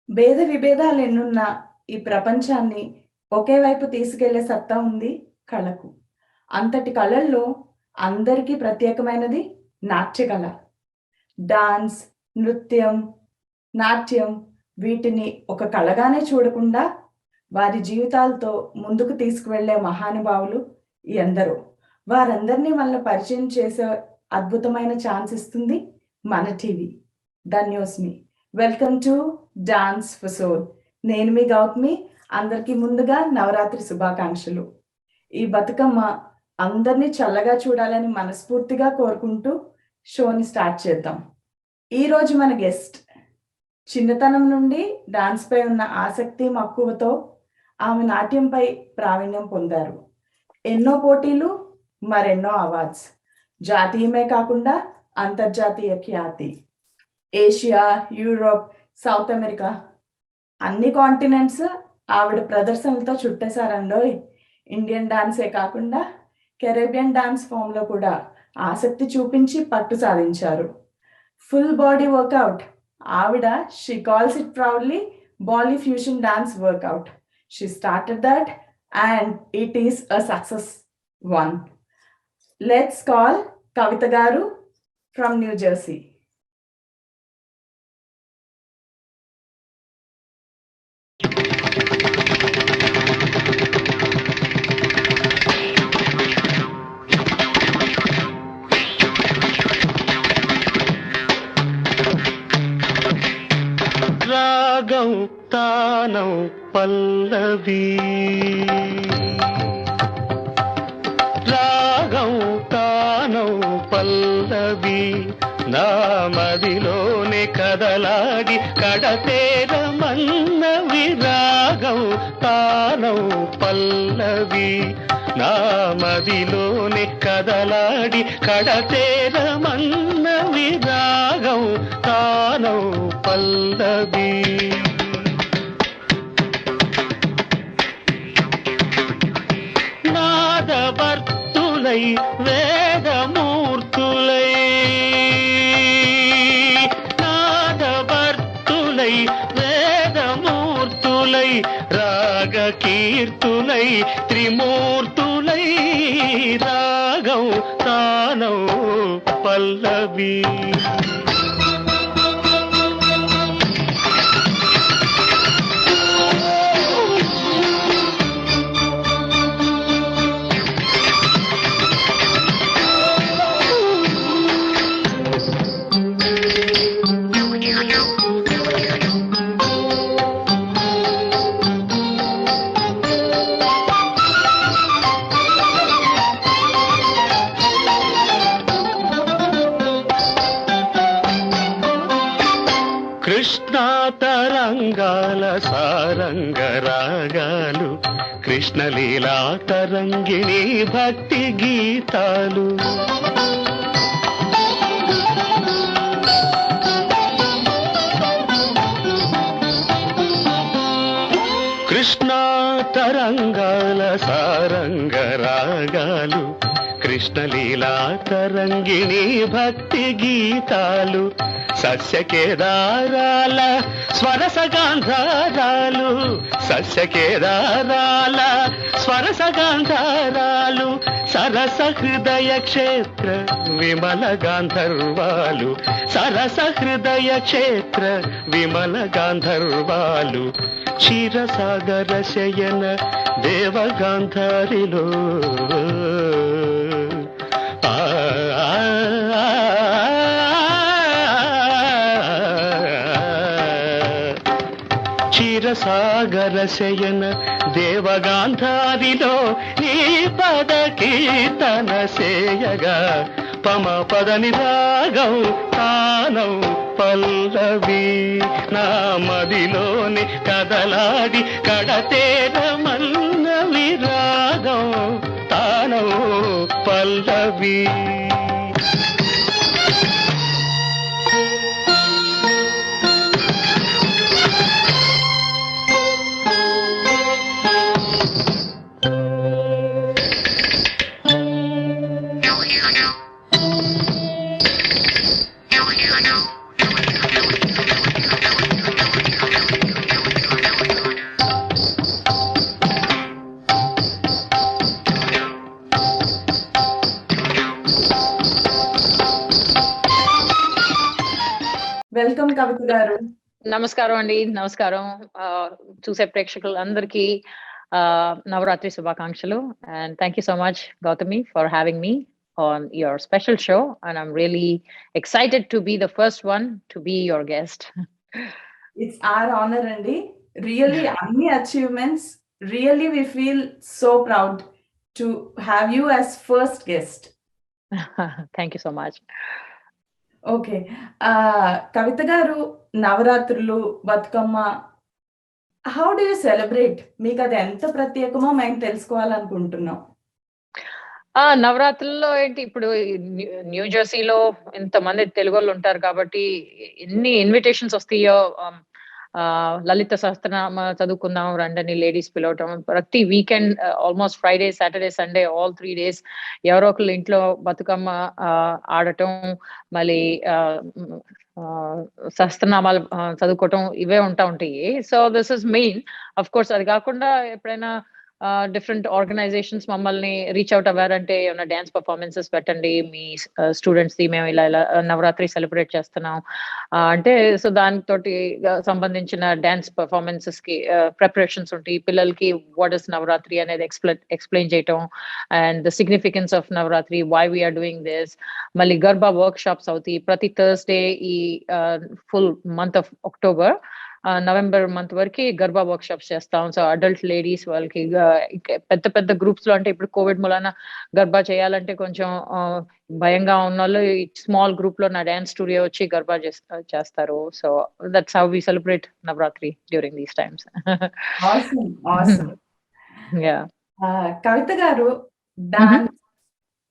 భేద విభేదాలు ఎన్నున్నా ఈ ప్రపంచాన్ని ఒకే వైపు తీసుకెళ్లే సత్తా ఉంది కళకు. అంతటి కళల్లో అందరికీ ప్రత్యేకమైనది నాట్యకళ. డాన్స్, నృత్యం, నాట్యం వీటిని ఒక కళగానే చూడకుండా వారి జీవితాలతో ముందుకు తీసుకువెళ్ళే మహానుభావులు ఎందరో. వారందరినీ మనల్ని పరిచయం చేసే అద్భుతమైన ఛాన్స్ ఇస్తుంది మన టీవీ. ద న్యూస్ మీ. Welcome to dance for soul. నేను మీ గౌతమి. అందరికీ ముందుగా నవరాత్రి శుభాకాంక్షలు. ఈ బతుకమ్మ అందరినీ చల్లగా చూడాలని మనస్ఫూర్తిగా కోరుకుంటూ షోని స్టార్ట్ చేద్దాం. ఈరోజు మన గెస్ట్ చిన్నతనం నుండి డాన్స్ పై ఉన్న ఆసక్తి మక్కువతో ఆమె నాట్యంపై ప్రావీణ్యం పొందారు. ఎన్నో పోటీలు, మరెన్నో అవార్డ్స్. జాతీయమే కాకుండా అంతర్జాతీయ ఖ్యాతి. ఏషియా, యూరోప్, సౌత్ అమెరికా అన్ని కాంటినెంట్స్ ఆవిడ ప్రదర్శనలతో చుట్టేశారండోయ్. ఇండియన్ డాన్సే కాకుండా కెరేబియన్ డాన్స్ ఫామ్లో కూడా ఆసక్తి చూపించి పట్టు సాధించారు. Full body workout. ఆవిడ she calls it proudly Bolly fusion dance workout. She started that and it is a success one. Let's call Kavitha garu from new Jersey. రాగం తానం పల్లవి, రాగం తానం పల్లవి, నా మదిలోనే కదలాడి కడతేరమన్నవి. రాగం తానం పల్లవి, నా మదిలోనే కదలాడి కడతేరమన్నవి. రాగం తానం పల్లవి. నాదవర్తులై వేదమూర్తులై, నాదవర్తులై వేదమూర్తులై, రాగకీర్తులై త్రిమూర్తులై. రాగం తానం పల్లవి. కృష్ణా తరంగాల సారంగ రాగాలు, కృష్ణలీలా తరంగిణి భక్తి గీతాలు. కృష్ణా తరంగాల సారంగ రాగాలు, కృష్ణలీలా తరంగిణి భక్తి గీతాలు. సస్యకేదారాల స్వరసగాంధారాలు, సస్యకేదారాల స్వరసగాంధారాలు. సరస హృదయ క్షేత్ర విమల గాంధర్వాలు, సరస హృదయ క్షేత్ర విమల గాంధర్వాలు. క్షీరసాగర శయన దేవగాంధారిలో క్షీరసాగర శయన దేవగాంధారిలో నీ పద కీర్తన సేయగా పమ పదని. రాగం తానం పల్లవి, నా మదిలోని కదలాడి కడతేరమన్నవి. రాగం తానం పల్లవి. వెల్కమ్ కవిత గారు. నమస్కారం అండి. నమస్కారం. చూసే ప్రేక్షకులందరికీ నవరాత్రి శుభాకాంక్షలు. And thank you so much, Gautami, for having me on your special show. And I'm really excited to be the first one to be your guest. It's our honour అండి. రియల్లీ అన్ని achievements, really we feel so proud to have you as first guest. Thank you so much. Okay. Kavitha garu, నవరాత్రులు, Bathukamma how do you celebrate? మీకు అది ఎంత ప్రత్యేకమో మేము తెలుసుకోవాలనుకుంటున్నాం. నవరాత్రుల్లో ఏంటి ఇప్పుడు న్యూ జెర్సీలో ఇంతమంది తెలుగోళ్ళు ఉంటారు కాబట్టి ఎన్ని ఇన్విటేషన్స్ వస్తాయో. లలిత సహస్రనామ చదువుకుందాం రండని లేడీస్ పిలవటం, ప్రతి weekend almost Friday, Saturday, Sunday all 3 days ఎవరో ఒకళ్ళు ఇంట్లో బతుకమ్మ ఆడటం, మళ్ళీ సహస్రనామాలు చదువుకోవటం ఇవే ఉంటాయి. So this is main. Of course అది కాకుండా ఎప్పుడైనా డిఫరెంట్ ఆర్గనైజేషన్స్ మమ్మల్ని రీచ్ అవుట్ అవ్వారంటే ఏమైనా డాన్స్ పర్ఫార్మెన్సెస్ పెట్టండి మీ స్టూడెంట్స్ ది, మేము ఇలా నవరాత్రి సెలబ్రేట్ చేస్తున్నాం అంటే, సో దానితోటి సంబంధించిన డాన్స్ పర్ఫార్మెన్సెస్ కి ప్రిపరేషన్స్ ఉంటాయి. పిల్లలకి వాట్ ఇస్ నవరాత్రి అనేది ఎక్స్ప్లెయిన్ చేయటం, and the significance of Navratri, why we are doing this. మళ్ళీ గర్బా వర్క్ షాప్స్ అవుతాయి ప్రతి థర్స్డే ఈ full month of October, November month వరకు గర్బా వర్క్ షాప్స్ చేస్తాం. సో అడల్ట్ లేడీస్ వాళ్ళకి పెద్ద పెద్ద గ్రూప్స్ లో, అంటే ఇప్పుడు కోవిడ్ మూలాన గర్బా చేయాలంటే కొంచెం భయంగా ఉన్న వాళ్ళు స్మాల్ గ్రూప్ లో నా డాన్స్ స్టూడియో వచ్చి గర్బా చేస్తారు. So that's how we celebrate Navratri during these times. Awesome, awesome. Yeah. Kavitha garu, dance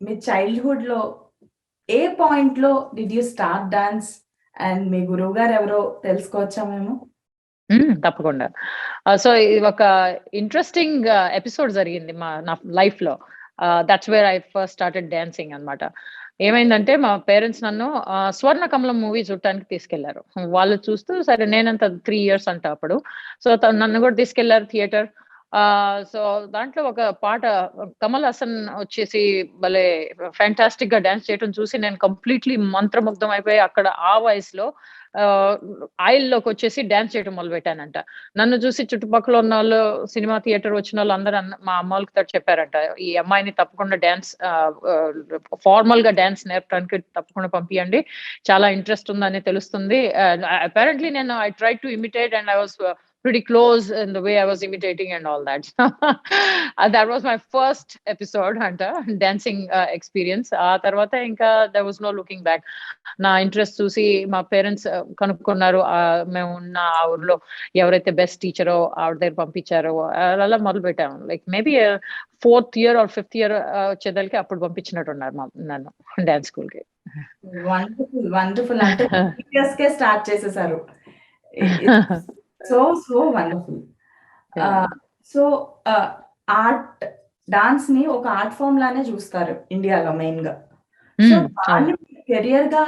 మీ చైల్డ్హుడ్ లో ఏ పాయింట్ లో did you start dance? And మీ గురువు గారు ఎవరో తెలుసుకోవచ్చా మేము? తప్పకుండా. సో ఇది ఒక ఇంట్రెస్టింగ్ ఎపిసోడ్ జరిగింది నా లైఫ్ లో. That's where I first started dancing అన్నమాట. ఏమైందంటే మా పేరెంట్స్ నన్ను స్వర్ణ కమలం మూవీ చూడటానికి తీసుకెళ్లారు. వాళ్ళు చూస్తూ, సరే నేనంత 3 years అంట అప్పుడు. సో నన్ను కూడా తీసుకెళ్లారు థియేటర్. సో దాంట్లో ఒక పాట కమల్ హాసన్ వచ్చేసి భలే ఫ్యాంటాస్టిక్ గా డాన్స్ చేయటం చూసి నేను కంప్లీట్లీ మంత్రముగ్ధం అయిపోయి అక్కడ ఆ వయసులో ఆయిల్లోకి వచ్చేసి డాన్స్ చేయడం మొదలు పెట్టానంట. నన్ను చూసి చుట్టుపక్కల ఉన్న వాళ్ళు, సినిమా థియేటర్ వచ్చిన వాళ్ళు అందరూ మా అమ్మ వాళ్ళకి చెప్పారంట, ఈ అమ్మాయిని తప్పకుండా డాన్స్ ఫార్మల్ గా డాన్స్ నేర్పడానికి తప్పకుండా పంపియండి, చాలా ఇంట్రెస్ట్ ఉందని తెలుస్తుంది. అపారెంట్లీ నేను I try to imitate and I was pretty close in the way I was imitating and all that. That was my first episode hunter dancing experience. Tarvata inka there was no looking back. Na interest చూసి మా parents కనుక్కున్నారు. మేము ఉన్న ఆ ఊర్లో ఎవరైతే best టీచరో ఆవిడ దగ్గర పంపించారో అలా మొదలు పెట్టాము. Like maybe 4th year or 5th year వచ్చేదానికి అప్పుడు పంపించినట్టున్నారు నన్ను డాన్స్ స్కూల్ కి. Wonderful, wonderful. అంటే స్టార్ట్ చేసేసారు. So wonderful. So art, dance ని ఒక ఆర్ట్ ఫామ్ లానే చూస్తారు ఇండియాలో మెయిన్ గా. సో దాన్ని కెరియర్ గా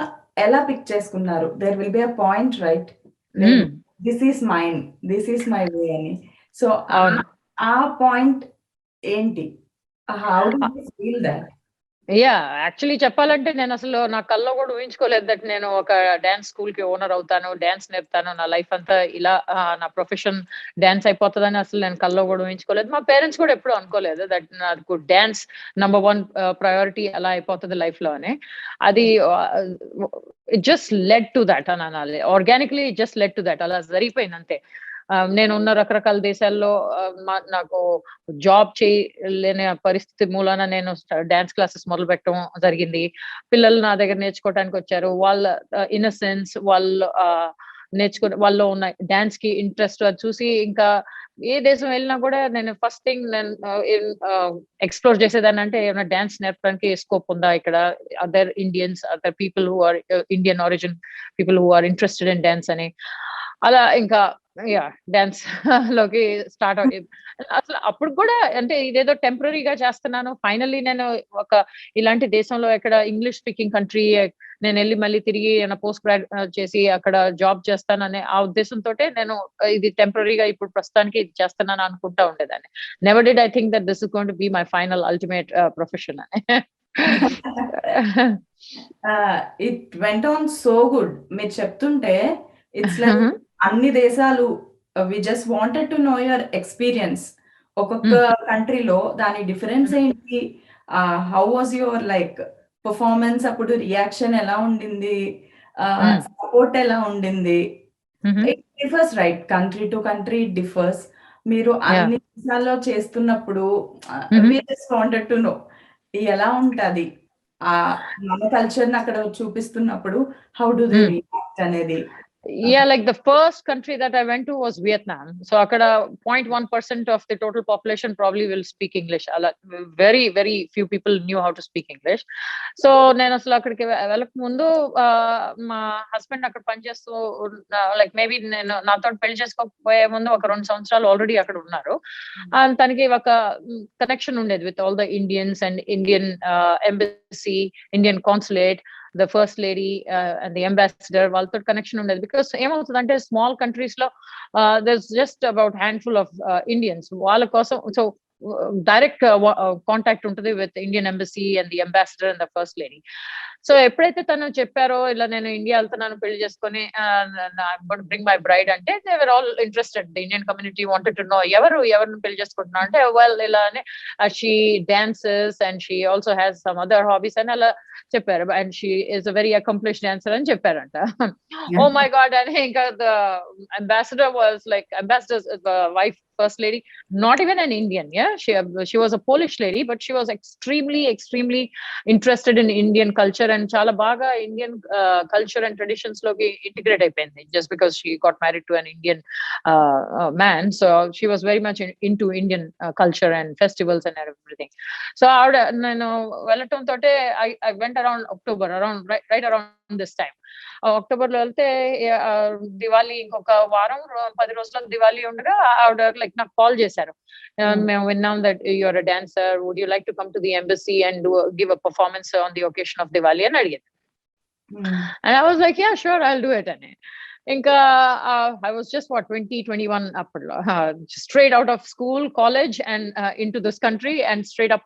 ఎలా పిక్ చేసుకున్నారు? There will be a point, right? This is mine, this is my way అని. సో ఆ పాయింట్ ఏంటి? How do you feel that? Yeah, actually చెప్పాలంటే నేను అసలు నా కల్లో కూడా ఊహించుకోలేదు దట్ నేను ఒక డాన్స్ స్కూల్ కి ఓనర్ అవుతాను, డాన్స్ నేర్పుతాను, నా లైఫ్ అంతా ఇలా నా ప్రొఫెషన్ డాన్స్ అయిపోతుందని అసలు నేను కల్లో కూడా ఊహించుకోలేదు. మా పేరెంట్స్ కూడా ఎప్పుడు అనుకోలేదు దట్ నాకు డాన్స్ నంబర్ 1 ప్రయారిటీ అలా అయిపోతుంది లైఫ్ లో అని. అది it just led to that అని అనాలి. Organically it just led to that, అలా జరిగిపోయింది అంతే. నేను ఉన్న రకరకాల దేశాల్లో నాకు జాబ్ చేయలేని పరిస్థితి మూలాన నేను డాన్స్ క్లాసెస్ మొదలు పెట్టడం జరిగింది. పిల్లలు నా దగ్గర నేర్చుకోవడానికి వచ్చారు. వాళ్ళ ఇన్నసెన్స్, వాళ్ళు వాళ్ళలో ఉన్న డాన్స్ కి ఇంట్రెస్ట్ అది చూసి ఇంకా ఏ దేశం వెళ్ళినా కూడా నేను ఫస్ట్ థింగ్ నేను ఎక్స్ప్లోర్ చేసేదాన్ని అంటే ఏమైనా డాన్స్ నేర్పడానికి స్కోప్ ఉందా ఇక్కడ, other Indians, other people who are Indian origin people who are interested in dance అని. అలా ఇంకా డాన్స్ లోకి స్టార్ట్ అసలు అప్పుడు కూడా అంటే ఇదేదో టెంపరీగా చేస్తున్నాను, ఫైనల్లీ నేను ఒక ఇలాంటి దేశంలో ఎక్కడ ఇంగ్లీష్ స్పీకింగ్ కంట్రీ నేను వెళ్ళి మళ్ళీ తిరిగి పోస్ట్ గ్రాడ్యుయేట్ చేసి అక్కడ జాబ్ చేస్తాననే ఆ ఉద్దేశంతో నేను ఇది టెంపరీగా ఇప్పుడు ప్రస్తుతానికి ఇది చేస్తున్నాను అనుకుంటా ఉండేదాన్ని. Never did I think that this is going to be my final ultimate profession అని. It went on so good. మీరు చెప్తుంటే ఇట్స్ లైక్ అన్ని దేశాలు we just wanted to know your experience. ఒక్కొక్క కంట్రీలో దాని డిఫరెన్స్ ఏంటి? How was your like performance అప్పుడు రియాక్షన్ ఎలా ఉండింది? సపోర్ట్ ఎలా ఉండింది? It differs right. Country to country it differs. మీరు అన్ని దేశాల్లో చేస్తున్నప్పుడు we just wanted to no ఎలా ఉంటది? మన కల్చర్‌ని అక్కడ చూపిస్తున్నప్పుడు హౌ డు దే రియాక్ట్ అనేది. Yeah, like the first country that I went to was Vietnam. So akada 0.1% of the total population probably will speak English. Very, very few people knew how to speak English. So నేను అసలు అక్కడికి వెళ్ళక ముందు మా husband అక్కడ పనిచేస్తూ like maybe నేను నాతో పెళ్లి చేసుకోకపోయే ముందు ఒక 2 సంవత్సరాలు ఆల్రెడీ అక్కడ ఉన్నారు. తనకి ఒక కనెక్షన్ ఉండేది with all the Indians and Indian embassy, Indian consulate, the first lady and the ambassador వాళ్ళతో కనెక్షన్ ఉండేది. బికాస్ ఏమవుతుందంటే స్మాల్ కంట్రీస్ లో there's just about handful of Indians. వాళ్ళ కోసం సో డైరెక్ట్ కాంటాక్ట్ ఉంటుంది with Indian embassy and the ambassador and the first lady. So ఎప్పుడైతే తను చెప్పారో ఇలా నేను ఇండియా వెళ్తున్నాను పెళ్లి చేసుకొని బ్రింగ్ మై బ్రైడ్ అంటే they were all interested. The Indian community wanted to no ఎవరిని పెళ్లి చేసుకుంటున్నా అంటే వెల్ ఇలానే she dances and she also has some other hobbies అని అలా చెప్పారు. And she is a very accomplished dancer అని చెప్పారంట. ఓ మై గాడ్ అని ఇంకా the ambassador was like ambassador wife first lady, not even an Indian. Yeah, she was a Polish lady, but she was extremely interested in Indian culture and chala baga Indian culture and traditions loki integrate ayipindi just because she got married to an Indian man. So she was very much into Indian culture and festivals and everything. So nenu velatam tote I went around October, around right around this time. October లో వెళ్తే దివాళీ ఇంకొక వారం 10 రోజులకు దివాళీ ఉండగా ఆవిడ like నాకు call చేశారు. మేము విన్నాం that your a dancer, would you like to come to the embassy and give a performance on the occasion of Diwali అని అడిగారు. And I was like yeah sure I will do it అని. ఇంకా I was just 21 అప్పట్లో, straight out of school, college and into this country and straight up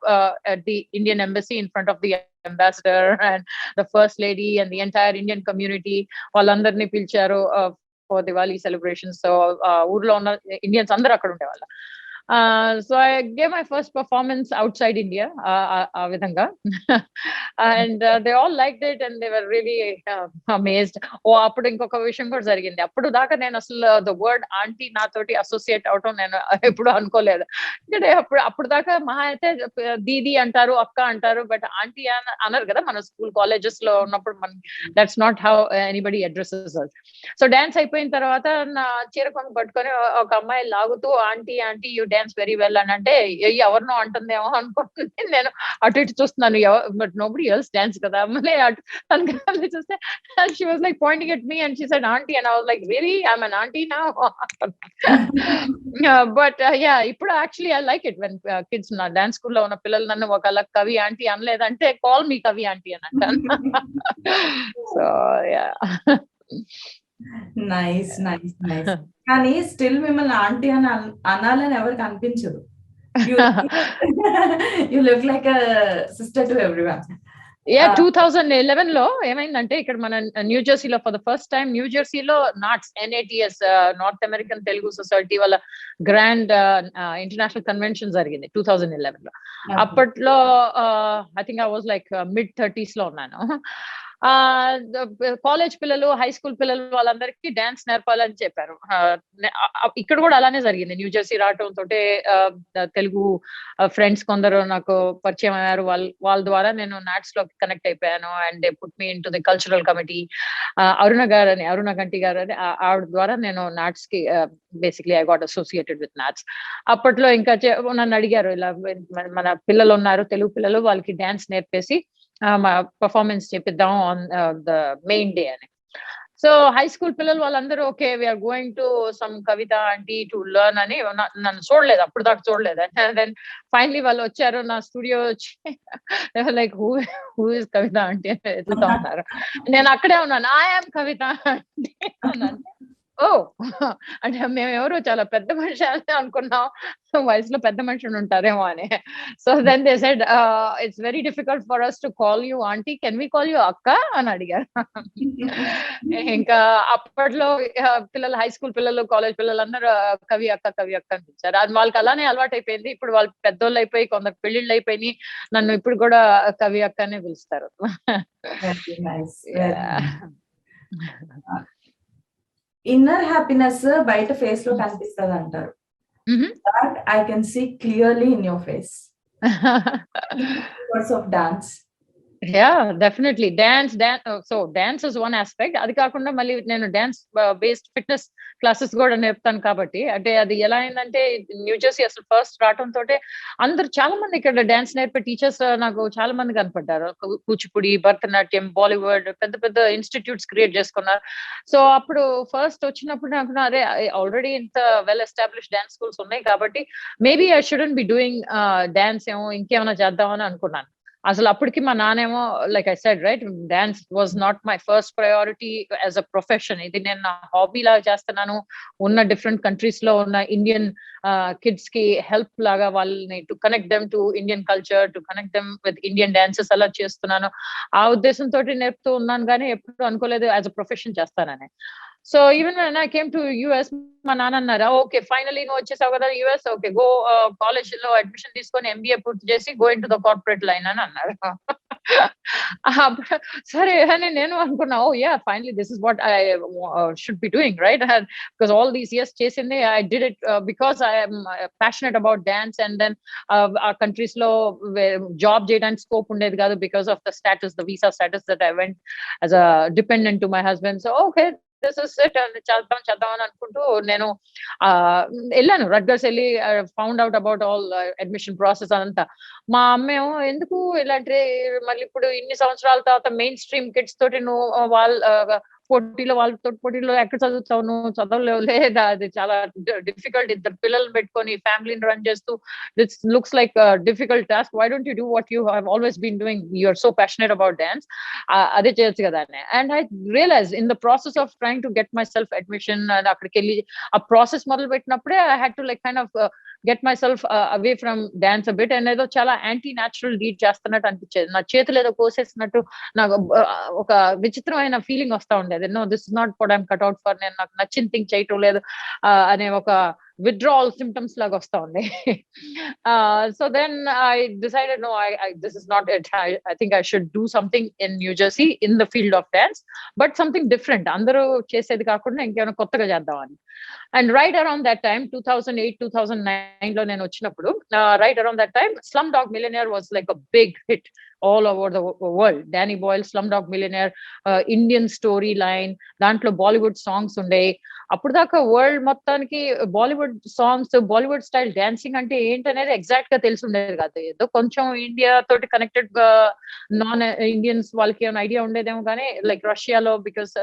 at the Indian embassy in front of the ambassador and the first lady and the entire Indian community. వాళ్ళందరినీ పిలిచారు for Diwali celebrations. So ఊర్లో ఉన్న Indians అందరూ అక్కడ ఉండేవాళ్ళు. So I gave my first performance outside India, ఆ విధంగా. And they all liked it and they were really amazed. అప్పుడు ఇంకొక విషయం కూడా జరిగింది. అప్పుడు దాకా నేను అసలు the word auntie నాతోటి అసోసియేట్ అవటం నేను ఎప్పుడు అనుకోలేదు. అంటే అప్పుడు దాకా మహా అయితే దీది అంటారు, అక్క అంటారు, బట్ ఆంటీ అనరు కదా మన స్కూల్ కాలేజెస్ లో ఉన్నప్పుడు. మన that's not how anybody addresses us. So dance అయిపోయిన తర్వాత నా చీర కొంగు పట్టుకొని ఒక అమ్మాయి లాగుతూ aunty aunty you dance very well అని అంటే ఎవరినో అంటుందేమో అనుకుంటుంది. నేను అటు ఇటు చూస్తున్నాను, బట్ నోబడి ఎల్స్ డాన్స్ కదా. మళ్ళీ అటు తనకి చూస్తే she was like pointing at me and she said aunty and I was like really I am an aunty now. But yeah ఇప్పుడు actually I like it when kids నా dance స్కూల్లో ఉన్న పిల్లలు నన్ను ఒకళ్ళ కవి ఆంటీ అనలేదంటే కాల్ మీ కవి aunty అని అంటాను. So yeah nice. కానీ స్టిల్ మిమ్మల్ని ఆంటీ అని అనాలని ఎవరికి అనిపించదు. You look like a sister to everyone. 2011 లో ఏమైందంటే ఇక్కడ మన న్యూ జెర్సీలో for the first time new జెర్సీలో NATS North American Telugu society వాళ్ళ గ్రాండ్ ఇంటర్నేషనల్ కన్వెన్షన్ జరిగింది 2011 లో. అప్పట్లో I think I was like mid-30s లో ఉన్నాను. కాలేజ్ పిల్లలు, హై స్కూల్ పిల్లలు వాళ్ళందరికీ డాన్స్ నేర్పాలని చెప్పారు. ఇక్కడ కూడా అలానే జరిగింది. న్యూ జెర్సీ రావటం తోటే తెలుగు ఫ్రెండ్స్ కొందరు నాకు పరిచయం అయ్యారు. వాళ్ళ ద్వారా నేను నాట్స్ లో కనెక్ట్ అయిపోయాను and they put me into the cultural committee. Aruna Ganti garu అని ఆవిడ ద్వారా నేను నాట్స్ కి basically I got associated with NATS. అప్పట్లో ఇంకా నన్ను అడిగారు, ఇలా మన పిల్లలు ఉన్నారు తెలుగు పిల్లలు, వాళ్ళకి డాన్స్ నేర్పేసి పర్ఫార్మెన్స్ చేపిద్దాం ఆన్ ద మెయిన్ డే అని. సో హై స్కూల్ పిల్లలు వాళ్ళందరూ okay we're going to some Kavitha aunty to learn అని నన్ను చూడలేదు, అప్పుడు దాకా చూడలేదు. దెన్ ఫైనలీ వాళ్ళు వచ్చారు నా స్టూడియో వచ్చి like who is Kavitha aunty అని ఎత్తుతా ఉన్నారు. నేను అక్కడే ఉన్నాను, ఐ యామ్ కవిత ఆంటీ అన్నాను. ఓహ్! అంటే మేమెవరో చాలా పెద్ద మనిషి అని అనుకున్నాం. వయసులో పెద్ద మనుషులు ఉంటారేమో అని. So then they said "it's very difficult for us to call you aunty. Can we call you అక్క" అని అడిగారు. ఇంకా అప్పట్లో పిల్లలు హై స్కూల్ పిల్లలు, కాలేజ్ పిల్లలందరూ కవి అక్క, కవి అక్క అని పిలిచారు. అది వాళ్ళకి అలానే అలవాటయిపోయింది. ఇప్పుడు వాళ్ళు పెద్దోళ్ళయిపోయి కొందరు పెళ్ళిళ్ళయిపోయినియి. నన్ను ఇప్పుడు గూడా కవి అక్క అనే పిలుస్తారు. Very nice. Very yeah! Nice. Inner happiness బయట ఫేస్‌లో కనిపిస్తదంటారు. హుహు. That I can see clearly in your face. Because of dance. Definitely. So dance is one aspect. అది కాకుండా మళ్ళీ నేను డాన్స్ బేస్డ్ ఫిట్‌నెస్ క్లాసెస్ గూడా నేర్పుతాను కాబట్టి, అంటే అది ఎలా అయిందంటే న్యూ జెర్సీ అసలు ఫస్ట్ రావటంతోటే అందరూ చాలా మంది ఇక్కడ డాన్స్ నేర్పే టీచర్స్ నాకు చాలా మంది కనపడ్డారు. కూచిపూడి, భరతనాట్యం, బాలీవుడ్ పెద్ద పెద్ద ఇన్‌స్టిట్యూట్స్ క్రియేట్ చేసుకున్నారు. సో అప్పుడు ఫస్ట్ వచ్చినప్పుడు అనుకున్నా అరే ఆల్రెడీ ఇంత వెల్ ఎస్టాబ్లిష్డ్ డాన్స్ స్కూల్స్ ఉన్నాయి కాబట్టి maybe I shouldn't be doing dance ఏమో ఇంకేమైనా చేద్దామని అనుకున్నాను. అసలు అప్పటికి మా నాన్నేమో like I said right dance was not my first priority as a profession. ఇది నేను నా హాబీ లాగా చేస్తున్నాను. ఉన్న డిఫరెంట్ కంట్రీస్ లో ఉన్న ఇండియన్ కిడ్స్ కి హెల్ప్ లాగా వాళ్ళని to connect them to Indian culture, to connect them with Indian dances అలా చేస్తున్నాను. ఆ ఉద్దేశంతో నేర్పుతూ ఉన్నాను కానీ ఎప్పుడు అనుకోలేదు యాజ్ అ ప్రొఫెషన్ చేస్తానని. So even when I came to US మా నాన్న అన్నారు ఓకే ఫైనలీ నువ్వు వచ్చేసావు కదా యూఎస్ ఓకే గో కాలేజ్ లో అడ్మిషన్ తీసుకొని ఎంబీఏ పూర్తి చేసి go in to the corporate line అని అన్నారు. అప్పుడు సరే అని నేను అనుకున్నా ఓ yeah finally this is what I should be doing right because all these years చేసింది I did it because I'm passionate about dance and then ఆ కంట్రీస్ లో జాబ్ చేయడానికి స్కోప్ ఉండేది కాదు because of the status the visa status that I went as a dependent to my husband. So okay this is it చేద్దాం అని అనుకుంటూ నేను వెళ్ళాను రట్గర్స్ వెళ్ళి found out about all admission process అదంతా. మా అమ్మేమో ఎందుకు ఇలాంటి మళ్ళీ ఇప్పుడు ఇన్ని సంవత్సరాల తర్వాత మెయిన్ స్ట్రీమ్ కిడ్స్ తోటి నువ్వు వాళ్ళ పోటీలో వాళ్ళతో పోటీలో ఎక్కడ చదువుతావు నువ్వు చదవలేవు లేదా అది చాలా డిఫికల్ట్ ఇద్దరు పిల్లల్ని పెట్టుకొని ఫ్యామిలీని రన్ చేస్తూ this looks like difficult task why don't you do what you have always been doing you're so passionate about dance అదే చేయొచ్చు కదా అని. And I realize in the process of trying to get myself admission అక్కడికి వెళ్ళి ఆ process మొదలు పెట్టినప్పుడే I had to like kind of get myself away from dance a bit and ఏదో చాలా యాంటీ న్యాచురల్ లీడ్ చేస్తున్నట్టు అనిపించేది. నా చేతులు ఏదో కోసేసినట్టు నాకు ఒక విచిత్రమైన ఫీలింగ్ వస్తా ఉండేది. No this is not what I'm cut out for నేను నాకు నచ్చిన థింగ్ చేయటం లేదు అనే ఒక withdrawal symptoms laga vasta undi. So then I decided no this is not it. I think I should do something in New Jersey in the field of dance but something different andaru chesedi kaakunda inkena kottaga cheddam ani. And right around that time 2008 2009 lo nenu vachinappudu right around that time Slumdog Millionaire was like a big hit all over the world. Danny Boyle Slumdog Millionaire Indian storyline dantlo Bollywood songs unde అప్పుడు దాకా world మొత్తానికి Bollywood songs Bollywood style dancing అంటే ఏంటనేది exact గా తెలిసి ఉండేది కాదు. ఏదో కొంచెం ఇండియా తోటి కనెక్టెడ్ గా నాన్ ఇండియన్స్ వాళ్ళకి ఏమైనా ఐడియా ఉండేదేమో కానీ లైక్ రష్యాలో because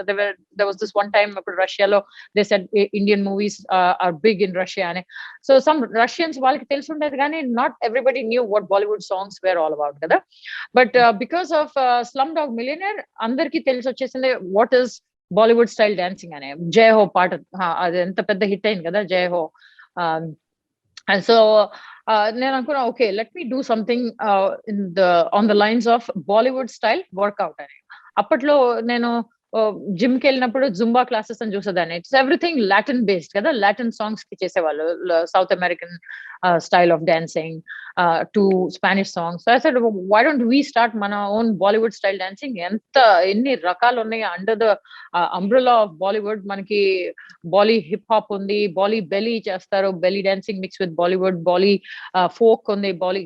there was this one time అప్పుడు రష్యాలో they said Indian movies are big in Russia అని. సో సమ్ రష్యన్స్ వాళ్ళకి తెలిసి ఉండేది కానీ not everybody knew what Bollywood songs were all about కదా. But because of Slumdog Millionaire అందరికీ తెలిసి వచ్చేసింది what is Bollywood style dancing అనే. జై హో పాట అది ఎంత పెద్ద హిట్ అయింది కదా జై హో. సో నేను అనుకున్నా okay let me do something in the on the lines of Bollywood style workout అని. అప్పట్లో నేను జిమ్ కి వెళ్ళినప్పుడు జుంబా క్లాసెస్ అని చూసేదాన్ని. ఇట్స్ ఎవ్రీథింగ్ లాటిన్ బేస్డ్ కదా, లాటిన్ సాంగ్స్ కి చేసేవాళ్ళు South American style of dancing to Spanish songs. So I said why don't we start మన ఓన్ బాలీవుడ్ స్టైల్ డాన్సింగ్. ఎన్ని రకాలు ఉన్నాయి under the umbrella of Bollywood. మనకి బాలీ హిప్ హాప్ ఉంది, Bolly belly చేస్తారు, belly dancing mix with Bollywood, Bolly folk ఉంది, Bolly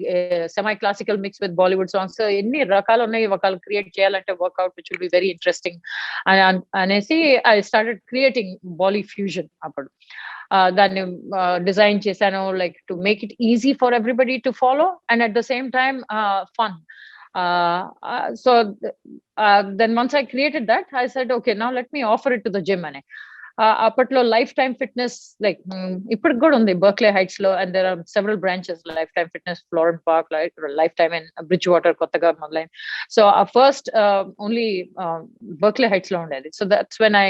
semi classical mix with Bollywood songs. ఎన్ని రకాలు ఉన్నాయి ఒకళ్ళు క్రియేట్ చేయాలంటే work out which will be very interesting అనేసి I started creating Bolly fusion. అప్పుడు దాన్ని డిజైన్ చేశాను like to make it easy for everybody to follow and at the same time fun. So then once I created that I said okay now let me offer it to the gym ane. అప్పట్లో Life Time Fitness like ఇప్పటికి కూడా ఉంది Berkeley Heights లో and there are several branches Life Time Fitness Florham Park Life Time in Bridgewater కొత్తగా మొదలైంది. So first only Berkeley Heights లో ఉండేది. So that's when I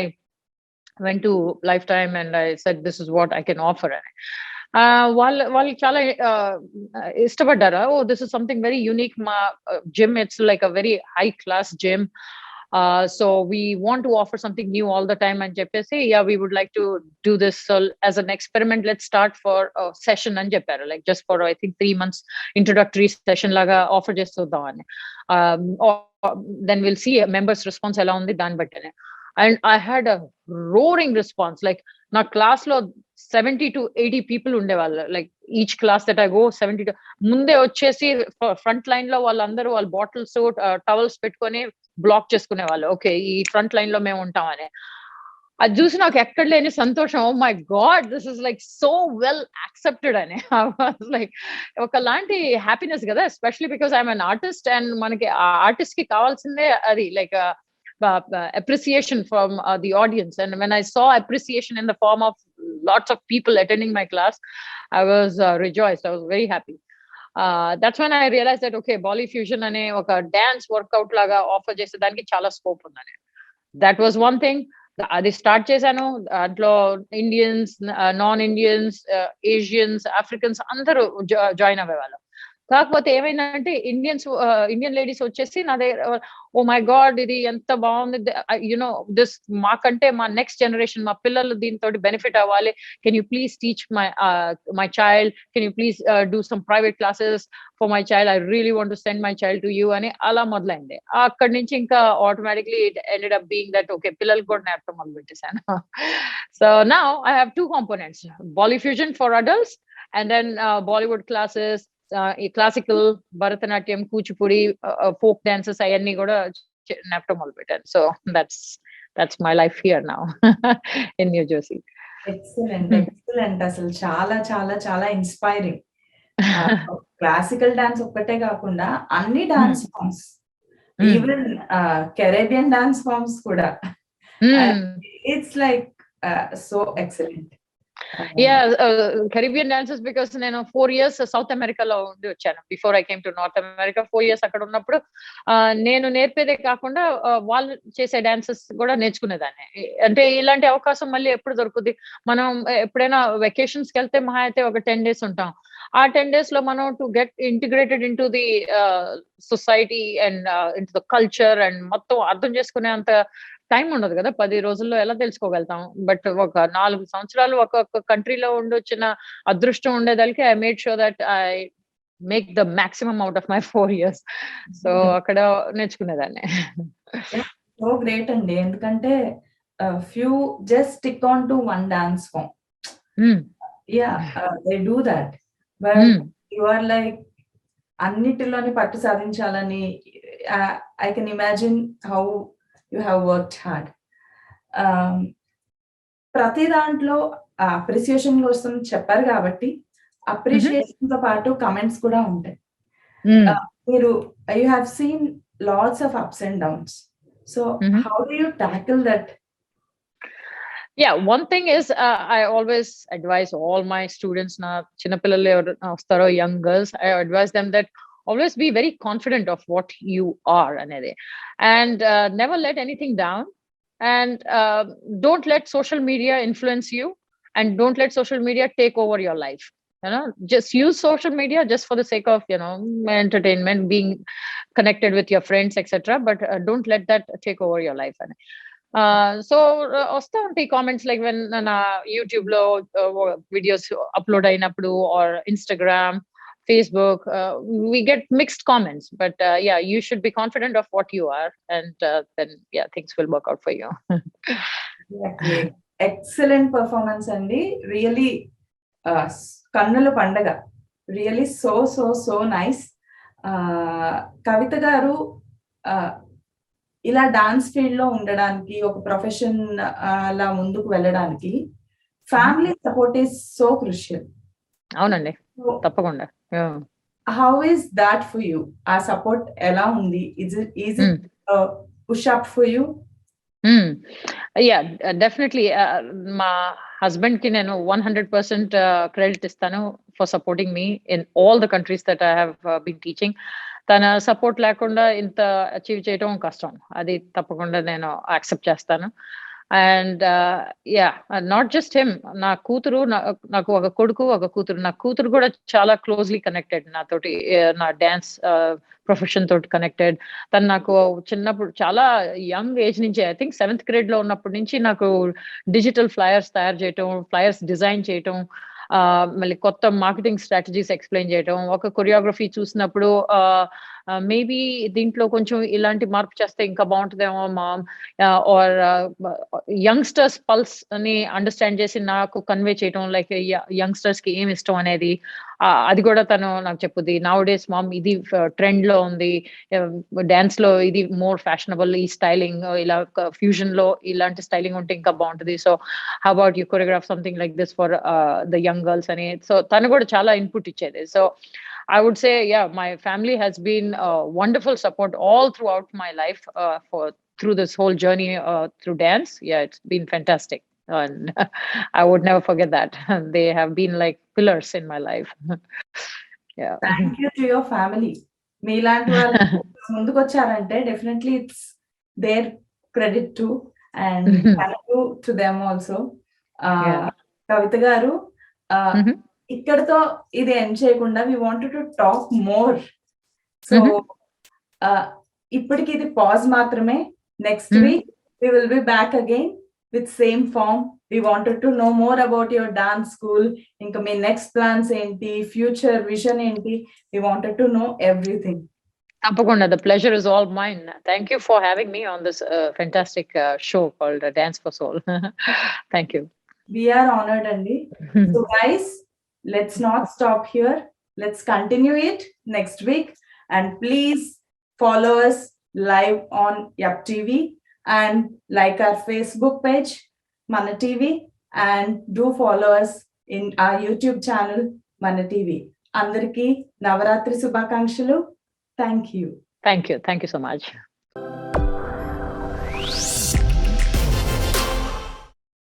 went to Lifetime and I said this is what I can offer. వాళ్ళు చాలా ఇష్టపడ్డారా, oh this is something very unique, మా gym it's like a very high class gym, so we want to offer something new all the time అని చెప్పేసి, yeah we would like to do this, so as an experiment let's start for a session అని చెప్పారు, like just for I think 3 months introductory session లాగా offer చేస్తుందాం అని. Then we'll see members response ఎలా ఉంది దాన్ని బట్టి. And I had a roaring response, like నా class లో 70 to 80 people ఉండేవాళ్ళు, like each class that I go 70 to, ముందే వచ్చేసి ఫ్రంట్ లైన్ లో వాళ్ళందరూ వాళ్ళ బాటిల్స్ టవల్స్ పెట్టుకొని బ్లాక్ చేసుకునే వాళ్ళు, ఓకే ఈ ఫ్రంట్ లైన్ లో మేము ఉంటామని. అది చూసి నాకు ఎక్కడ లేని సంతోషం, oh my God this is like so well accepted అని. లైక్ ఒకలాంటి హ్యాపీనెస్ కదా, especially because I'm an artist and మనకి ఆర్టిస్ట్ కి కావాల్సిందే అది, like appreciation from the audience. And when I saw appreciation in the form of lots of people attending my class, I was rejoiced. I was very happy. That's when I realized that okay, Bolly Fusion ane oka dance workout laga offer chese daniki chala scope undani. That was one thing. అది start చేశాను, దాంట్లో Indians, non Indians, Asians, Africans అందరూ join అవ్వేవాళ్ళు. కాకపోతే ఏమైందంటే Indian ladies వచ్చేసి నా దగ్గర, ఓ my God ఇది ఎంత బాగుంది, యునో దిస్ మాకంటే మా నెక్స్ట్ జనరేషన్, మా పిల్లలు దీంతో బెనిఫిట్ అవ్వాలి, can you please teach my child, can you please do some private classes for my child, I really want to send my child to you అని అలా మొదలైంది. అక్కడి నుంచి ఇంకా automatically it ended up being that okay పిల్లలకు కూడా నేర్పడం మొదలు పెట్టేశాను. So now I have 2 components, Bolly Fusion for adults and then Bollywood classes, classical, Bharatanatyam, Kuchipudi, folk dances అవన్నీ కూడా నేర్పడం మొదలు పెట్టాను. So that's my life here now in new Jersey. Excellent అసలు చాలా చాలా చాలా ఇన్స్పైరింగ్. క్లాసికల్ డాన్స్ ఒక్కటే కాకుండా అన్ని dance forms, even Caribbean dance forms కూడా, it's like so excellent. Caribbean dances because నేను 4 years సౌత్ అమెరికాలో ఉండి వచ్చాను. Before I came to north America 4 years అక్కడ ఉన్నప్పుడు నేను నేర్పేదే కాకుండా వాళ్ళు చేసే డాన్సెస్ కూడా నేర్చుకునేదాన్ని. అంటే ఇలాంటి అవకాశం మళ్ళీ ఎప్పుడు దొరుకుతుంది? మనం ఎప్పుడైనా వెకేషన్స్ కి వెళ్తే మహా అయితే ఒక 10 days ఉంటాం. ఆ 10 days లో మనం to get integrated in to the society and in to the culture and మొత్తం అర్థం చేసుకునే అంత టైం ఉండదు కదా, 10 రోజుల్లో ఎలా తెలుసుకోగలుగుతాం? బట్ ఒక 4 సంవత్సరాలు ఒక్కొక్క కంట్రీలో ఉండి వచ్చిన అదృష్టం ఉండేదానికి I made sure that I make the maximum out of my 4 years. So అక్కడ నేర్చుకునేదాన్ని. సో గ్రేట్ అండి, ఎందుకంటే few just stick on to one dance form. They do that, but you are like అన్నిటిలోని పట్టు సాధించాలని. I can imagine how you have worked hard. ప్రతి దాంట్లో appreciation కోసం చెప్పారు కాబట్టి అప్రిసియేషన్ తో పాటు కమెంట్స్ కూడా ఉంటాయి. మీరు you have seen lots of ups and downs, so how do you tackle that? Yeah, one thing is I always advise all my students, na chinna pillalu vastaro, young girls, I advise them that always be very confident of what you are anede, and never let anything down, and don't let social media influence you, and don't let social media take over your life. You know, just use social media just for the sake of, you know, entertainment, being connected with your friends, etc., but don't let that take over your life. So వస్తూ ఉంటాయి comments, like when నా YouTube లో videos upload అయినప్పుడు or Instagram, Facebook, we get mixed comments, but yeah, you should be confident of what you are, and then yeah, things will work out for you. Excellent performance అండి, really కన్నుల పండగ, really so so so nice. Kavitha గారు ఇలా dance field లో ఉండడానికి, ఒక profession అలా ముందుకు వెళ్ళడానికి family support is so crucial. అవునండి, తప్పకుండా. How is that for you? ఆ సపోర్ట్ ఎలా ఉంది? Is it push up for you? Yeah, definitely. మా హస్బెండ్ కి నేను 100% క్రెడిట్ ఇస్తాను for supporting me in all the countries that I have been teaching. తన సపోర్ట్ లేకుండా ఇంత అచీవ్ చేయడం కష్టం, అది తప్పకుండా నేను యాక్సెప్ట్ చేస్తాను. అండ్ నాట్ జస్ట్ హిమ్, నా కూతురు, నాకు ఒక కొడుకు ఒక కూతురు. నా కూతురు కూడా చాలా క్లోజ్లీ కనెక్టెడ్ నాతోటి, నా డాన్స్ ప్రొఫెషన్ తోటి కనెక్టెడ్. తను నాకు చిన్నప్పుడు చాలా యంగ్ ఏజ్ నుంచి, ఐ థింక్ 7th grade లో ఉన్నప్పటి నుంచి నాకు డిజిటల్ ఫ్లయర్స్ తయారు చేయటం, ఫ్లయర్స్ డిజైన్ చేయటం, మళ్ళీ కొత్త మార్కెటింగ్ స్ట్రాటజీస్ ఎక్స్ప్లెయిన్ చేయటం, ఒక కొరియోగ్రఫీ చూసినప్పుడు మేబీ దీంట్లో కొంచెం ఇలాంటి మార్పు చేస్తే ఇంకా బాగుంటుందేమో మామ్, ఆర్ యంగ్స్టర్స్ పల్స్ అని అండర్స్టాండ్ చేసి నాకు కన్వే చేయటం, లైక్ యంగ్స్టర్స్ కి ఏమి ఇష్టం అనేది, అది కూడా తను నాకు చెప్పుద్ది. నౌ డేస్ మామ్ ఇది ట్రెండ్ లో ఉంది, డాన్స్ లో ఇది మోర్ ఫ్యాషనబుల్, ఈ స్టైలింగ్ ఇలా ఫ్యూజన్ లో ఇలాంటి స్టైలింగ్ ఉంటే ఇంకా బాగుంటుంది. So how about you choreograph something like this for the young girls అని. సో తను కూడా చాలా ఇన్పుట్ ఇచ్చేది. So I would say, yeah, my family has been wonderful support all throughout my life, through this whole journey through dance. Yeah, it's been fantastic, and I would never forget that. They have been like pillars in my life. Yeah. Thank you to your family. మీలాంటి వాళ్ళు ముందుకొచ్చారంటే definitely it's their credit to, and thank you to them also. Yeah. Kavitha గారు, Mhm. ఇక్కడతో ఇది end చేయకుండా we wanted to talk more. So ఇప్పటికి ఇది pause మాత్రమే. Next week we will be back again with same form. We wanted to know more about your dance school. ఇంకా మీ next plans ఏంటి, ఫ్యూచర్ విజన్ ఏంటి, we wanted to know everything. Tapakunda, the pleasure is all mine. Thank you for having me on this fantastic show called Dance for Soul. Thank you. We are honored, Andy. So guys, let's not stop here. Let's continue it next week. And please follow us live on Yup TV, and like our Facebook page, Mana TV, and do follow us in our YouTube channel, Mana TV. Andariki Navaratri Subhakankshalu. Thank you. Thank you. Thank you so much.